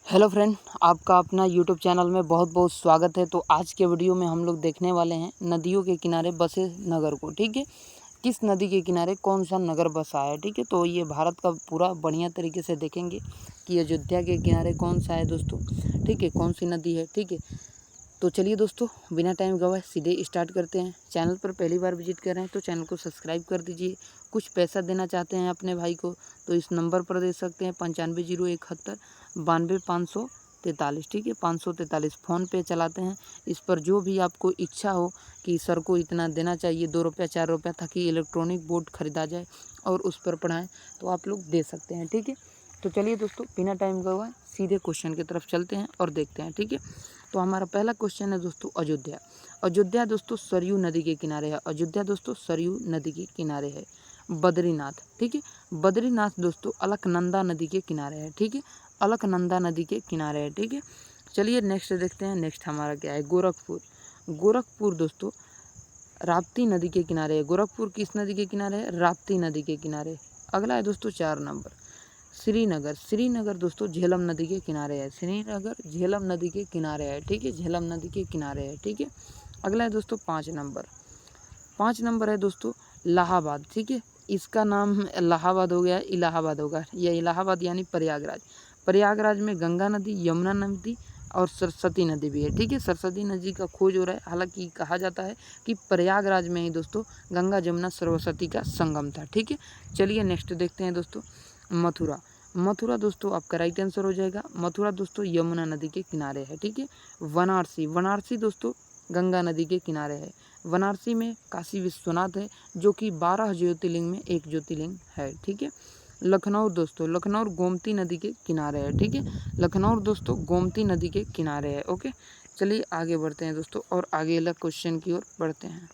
Hello friend, आपका अपना YouTube channel में बहुत बहुत स्वागत है। तो आज के वीडियो में हम लोग देखने वाले हैं नदियों के किनारे बसे नगर को। ठीक है, किस नदी के किनारे कौन सा नगर बसा है। ठीक है, तो ये भारत का पूरा बढ़िया तरीके से देखेंगे कि अयोध्या के किनारे कौन सा है दोस्तों। ठीक है, कौन सी नदी है। ठीक है, तो चलिए दोस्तों बिना टाइम गवाए सीधे स्टार्ट करते हैं। चैनल पर पहली बार विजिट कर रहे हैं तो चैनल को सब्सक्राइब कर दीजिए। कुछ पैसा देना चाहते हैं अपने भाई को तो इस नंबर पर दे सकते हैं 950171 92 543। ठीक है, 543 फ़ोनपे चलाते हैं। इस पर जो भी आपको इच्छा हो कि सर को इतना देना चाहिए 2 रुपया 4 रुपया, ताकि इलेक्ट्रॉनिक बोर्ड ख़रीदा जाए और उस पर पढ़ाएँ, तो आप लोग दे सकते हैं। ठीक है, तो चलिए दोस्तों बिना टाइम गवाए सीधे क्वेश्चन की तरफ चलते हैं और देखते हैं। ठीक है, तो हमारा पहला क्वेश्चन है दोस्तों अयोध्या। अयोध्या दोस्तों सरयू नदी के किनारे है। अयोध्या दोस्तों सरयू नदी के किनारे है। बद्रीनाथ, ठीक है, बद्रीनाथ दोस्तों अलकनंदा नदी के किनारे है। ठीक है, अलकनंदा नदी के किनारे है। ठीक है, चलिए नेक्स्ट देखते हैं। नेक्स्ट हमारा क्या है, गोरखपुर। गोरखपुर दोस्तों राप्ती नदी के किनारे है। गोरखपुर किस नदी के किनारे है, राप्ती नदी के किनारे। अगला है दोस्तों 4 नंबर श्रीनगर। श्रीनगर दोस्तों झेलम नदी के किनारे है। श्रीनगर झेलम नदी के किनारे है। ठीक है, झेलम नदी के किनारे है। ठीक है, अगला है दोस्तों 5 नंबर। 5 नंबर है दोस्तों इलाहाबाद। ठीक है, इसका नाम इलाहाबाद हो गया, इलाहाबाद होगा। यह इलाहाबाद यानी प्रयागराज। प्रयागराज में गंगा नदी, यमुना नदी और सरस्वती नदी भी है। ठीक है, सरस्वती नदी का खोज हो रहा है। हालांकि कहा जाता है कि प्रयागराज में ही दोस्तों गंगा जमुना सरस्वती का संगम था। ठीक है, चलिए नेक्स्ट देखते हैं दोस्तों मथुरा। मथुरा दोस्तों आपका राइट आंसर हो जाएगा। मथुरा दोस्तों यमुना नदी के किनारे है। ठीक है, वाराणसी। वाराणसी दोस्तों गंगा नदी के किनारे है। वाराणसी में काशी विश्वनाथ है, जो कि 12 ज्योतिर्लिंग में एक ज्योतिर्लिंग है। ठीक है, लखनऊ दोस्तों, लखनऊ गोमती नदी के किनारे है। ठीक है, लखनऊ दोस्तों गोमती नदी के किनारे है। ओके, चलिए आगे बढ़ते हैं दोस्तों और आगे अगला क्वेश्चन की ओर बढ़ते हैं।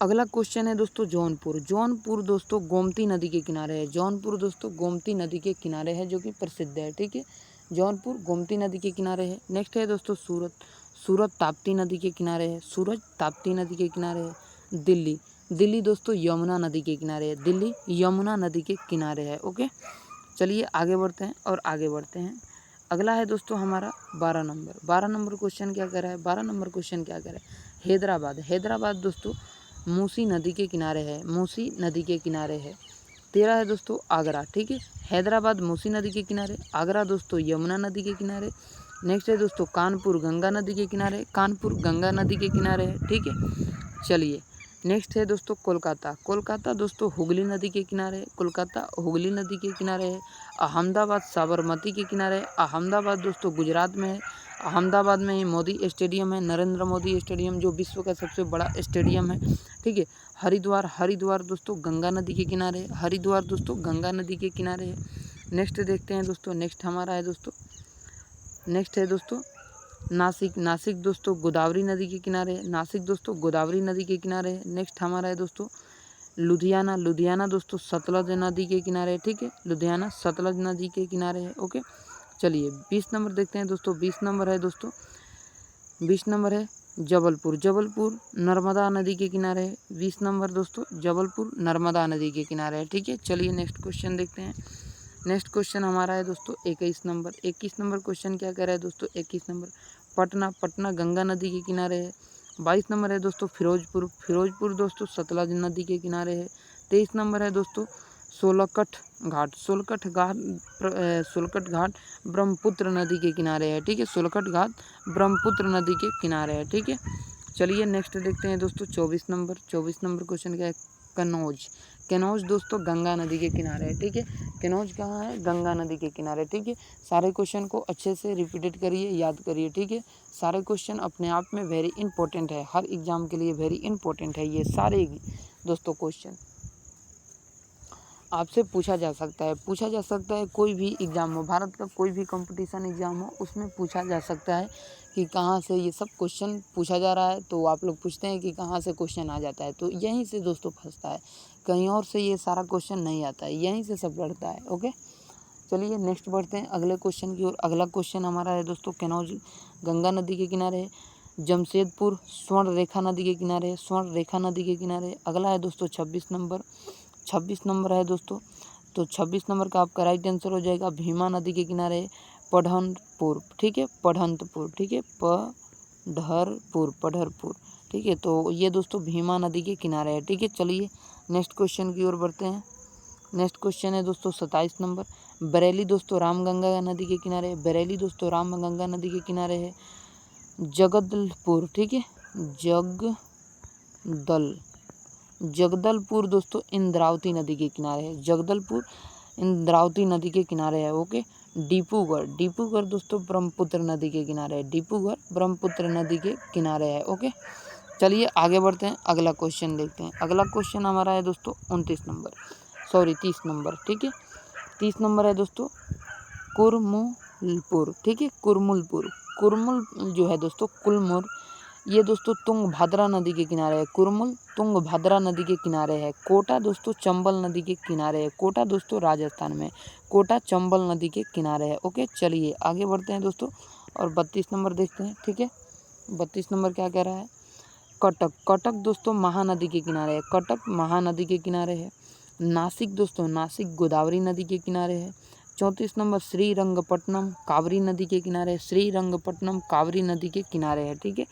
अगला क्वेश्चन है दोस्तों जौनपुर। जौनपुर दोस्तों गोमती नदी के किनारे है। जौनपुर दोस्तों गोमती नदी के किनारे है, जो कि प्रसिद्ध है। ठीक है, जौनपुर गोमती नदी के किनारे है। नेक्स्ट है दोस्तों सूरत। सूरत ताप्ती नदी के किनारे है। सूरत ताप्ती नदी के किनारे है। दिल्ली। दिल्ली दोस्तों यमुना नदी के किनारे है। दिल्ली यमुना नदी के किनारे है। ओके, चलिए आगे बढ़ते हैं और आगे बढ़ते हैं। अगला है दोस्तों हमारा 12 नंबर। 12 नंबर क्वेश्चन क्या कर रहा है, 12 नंबर क्वेश्चन क्या कर रहा है, हैदराबाद। हैदराबाद दोस्तों मूसी नदी के किनारे है। मूसी नदी के किनारे है। 13 है दोस्तों आगरा। ठीक है, हैदराबाद मूसी नदी के किनारे, आगरा दोस्तों यमुना नदी के किनारे। नेक्स्ट है दोस्तों कानपुर गंगा नदी के किनारे। कानपुर गंगा नदी के किनारे है। ठीक है, चलिए नेक्स्ट है दोस्तों कोलकाता। कोलकाता दोस्तों हुगली नदी के किनारे है। कोलकाता हुगली नदी के किनारे है। अहमदाबाद साबरमती के किनारे है। अहमदाबाद दोस्तों गुजरात में है। अहमदाबाद में ही मोदी स्टेडियम है, नरेंद्र मोदी स्टेडियम, जो विश्व का सबसे बड़ा स्टेडियम है। ठीक है, हरिद्वार। हरिद्वार दोस्तों गंगा नदी के किनारे है। हरिद्वार दोस्तों गंगा नदी के किनारे है। नेक्स्ट देखते हैं दोस्तों। नेक्स्ट हमारा है दोस्तों, नेक्स्ट है दोस्तों नासिक। नासिक दोस्तों गोदावरी नदी के किनारे है। नासिक दोस्तों गोदावरी नदी के किनारे है। नेक्स्ट हमारा है दोस्तों लुधियाना। लुधियाना दोस्तों सतलज नदी के किनारे है। ठीक है, लुधियाना सतलज नदी के किनारे है। ओके, चलिए 20 नंबर देखते हैं दोस्तों। 20 नंबर है दोस्तों, 20 नंबर है जबलपुर। जबलपुर नर्मदा नदी के किनारे है। 20 नंबर दोस्तों जबलपुर नर्मदा नदी के किनारे है। ठीक है, चलिए नेक्स्ट क्वेश्चन देखते हैं। नेक्स्ट क्वेश्चन हमारा है दोस्तों 21 नंबर। 21 नंबर क्वेश्चन क्या कह रहा है दोस्तों, 21 नंबर पटना। पटना गंगा नदी के किनारे है। 22 नंबर है दोस्तों फिरोजपुर। फिरोजपुर दोस्तों सतलज नदी के किनारे है। 23 नंबर है दोस्तों सोलकठ घाट। सोलकठ घाट सोलकठ घाट ब्रह्मपुत्र नदी के किनारे है। ठीक है, सोलकठ घाट ब्रह्मपुत्र नदी के किनारे है। ठीक है, चलिए नेक्स्ट देखते हैं दोस्तों 24 नंबर। 24 नंबर क्वेश्चन क्या है, कन्नौज। कन्नौज दोस्तों गंगा नदी के किनारे है। ठीक है, कन्नौज कहाँ है, गंगा नदी के किनारे। ठीक है, सारे क्वेश्चन को अच्छे से रिपीटेड करिए, याद करिए। ठीक है, सारे क्वेश्चन अपने आप में वेरी इंपॉर्टेंट है, हर एग्जाम के लिए वेरी इंपॉर्टेंट है ये सारे दोस्तों क्वेश्चन। आपसे पूछा जा सकता है, पूछा जा सकता है, कोई भी एग्ज़ाम हो, भारत का कोई भी कंपटीशन एग्ज़ाम हो, उसमें पूछा जा सकता है कि कहाँ से ये सब क्वेश्चन पूछा जा रहा है। तो आप लोग पूछते हैं कि कहाँ से क्वेश्चन आ जाता है, तो यहीं से दोस्तों फंसता है, कहीं और से ये सारा क्वेश्चन नहीं आता है, यहीं से सब लड़ता है। ओके, चलिए नेक्स्ट बढ़ते हैं अगले क्वेश्चन की ओर। अगला क्वेश्चन हमारा है दोस्तों कन्नौज गंगा नदी के किनारे है। जमशेदपुर स्वर्ण रेखा नदी के किनारे है। स्वर्ण रेखा नदी के किनारे। अगला है दोस्तों 26 नंबर। 26 नंबर है दोस्तों, तो 26 नंबर का आपका राइट आंसर हो जाएगा भीमा नदी के किनारे। पढ़नपुर, ठीक है, पढ़नपुर, ठीक है, पढ़रपुर, ठीक है। तो ये दोस्तों भीमा नदी के किनारे है, ठीक है। चलिए नेक्स्ट क्वेश्चन की ओर बढ़ते हैं। नेक्स्ट क्वेश्चन है दोस्तों 27 नंबर। बरेली दोस्तों रामगंगा नदी के किनारे, बरेली दोस्तों रामगंगा नदी के किनारे है। जगदलपुर, ठीक है, जगदलपुर दोस्तों इंद्रावती नदी के किनारे है, जगदलपुर इंद्रावती नदी के किनारे है, ओके। डिब्रूगढ़ दोस्तों ब्रह्मपुत्र नदी के किनारे है, डिब्रूगढ़ ब्रह्मपुत्र नदी के किनारे है, ओके। चलिए आगे बढ़ते हैं, अगला क्वेश्चन देखते हैं। अगला क्वेश्चन हमारा है दोस्तों 30 नंबर, ठीक है। 30 नंबर है दोस्तों कुरमुलपुर, ठीक है, कुरमुल जो है दोस्तों कुलमुर, ये दोस्तों तुंगभद्रा नदी के किनारे है। कुरमुल तुंगभद्रा नदी के किनारे है। कोटा दोस्तों चंबल नदी के किनारे है। कोटा दोस्तों राजस्थान में, कोटा चंबल नदी के किनारे है, ओके। चलिए आगे बढ़ते हैं दोस्तों और 32 नंबर देखते हैं, ठीक है। 32 नंबर क्या कह रहा है? कटक दोस्तों महानदी के किनारे है, कटक महानदी के किनारे है। नासिक दोस्तों नासिक गोदावरी नदी के किनारे है। 34 नंबर श्रीरंगपट्टनम कावेरी नदी के किनारे, श्रीरंगपट्टनम कावेरी नदी के किनारे है, ठीक है।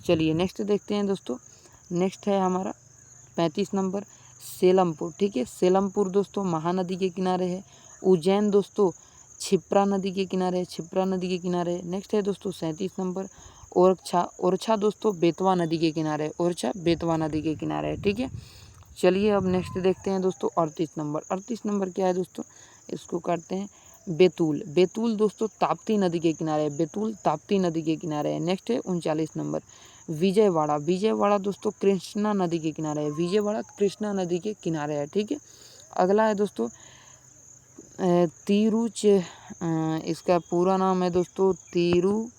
चलिए नेक्स्ट देखते हैं दोस्तों। नेक्स्ट है हमारा 35 नंबर सेलमपुर, ठीक है, सेलमपुर दोस्तों महानदी के किनारे है। उज्जैन दोस्तों क्षिप्रा नदी के किनारे, क्षिप्रा नदी के किनारे। नेक्स्ट है दोस्तों 37 नंबर ओरछा दोस्तों बेतवा नदी के किनारे, ओरछा बेतवा नदी के किनारे है, ठीक है। चलिए अब नेक्स्ट देखते हैं दोस्तों 38 नंबर। 38 नंबर क्या है दोस्तों? इसको काटते हैं। बेतुल दोस्तों ताप्ती नदी के किनारे, बेतुल ताप्ती नदी के किनारे है। नेक्स्ट है 39 नंबर विजयवाड़ा दोस्तों कृष्णा नदी के किनारे है, विजयवाड़ा कृष्णा नदी के किनारे है, ठीक है। अगला है दोस्तों इसका पूरा नाम है दोस्तों तिरुचिरापल्ली,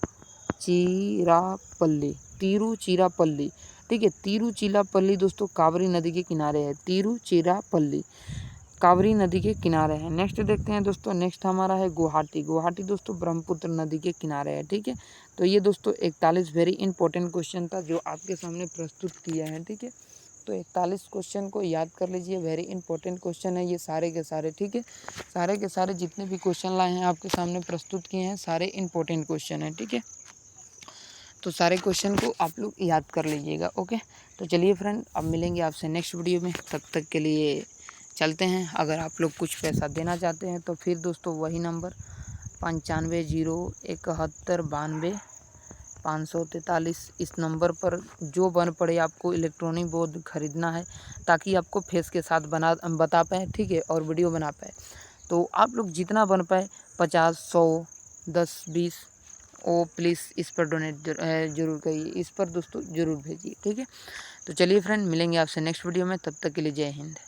ठीक है। तिरुचिरापल्ली दोस्तों कावेरी नदी के किनारे है, तिरुचिरापल्ली कावेरी नदी के किनारे है। नेक्स्ट देखते हैं दोस्तों। नेक्स्ट हमारा है गुवाहाटी दोस्तों ब्रह्मपुत्र नदी के किनारे है, ठीक है। तो ये दोस्तों 41 वेरी इंपॉर्टेंट क्वेश्चन था जो आपके सामने प्रस्तुत किया है, ठीक है। तो 41 क्वेश्चन को याद कर लीजिए, वेरी इंपॉर्टेंट क्वेश्चन है ये सारे के सारे, ठीक है। सारे के सारे जितने भी क्वेश्चन लाए हैं आपके सामने प्रस्तुत किए हैं, सारे इंपॉर्टेंट क्वेश्चन हैं, ठीक है। तो सारे क्वेश्चन को आप लोग याद कर लीजिएगा, ओके। तो चलिए फ्रेंड, अब मिलेंगे आपसे नेक्स्ट वीडियो में, तब तक के लिए चलते हैं। अगर आप लोग कुछ पैसा देना चाहते हैं तो फिर दोस्तों वही नंबर 950171 543 इस नंबर पर जो बन पड़े आपको इलेक्ट्रॉनिक बोर्ड ख़रीदना है, ताकि आपको फेस के साथ बता पाएँ, ठीक है, और वीडियो बना पाए। तो आप लोग जितना बन पाए 50, 100, 10, 20 ओ प्लीज़ इस पर डोनेट जरूर करिए, इस पर दोस्तों ज़रूर भेजिए, ठीक है। तो चलिए फ्रेंड, मिलेंगे आपसे नेक्स्ट वीडियो में, तब तक के लिए जय हिंद।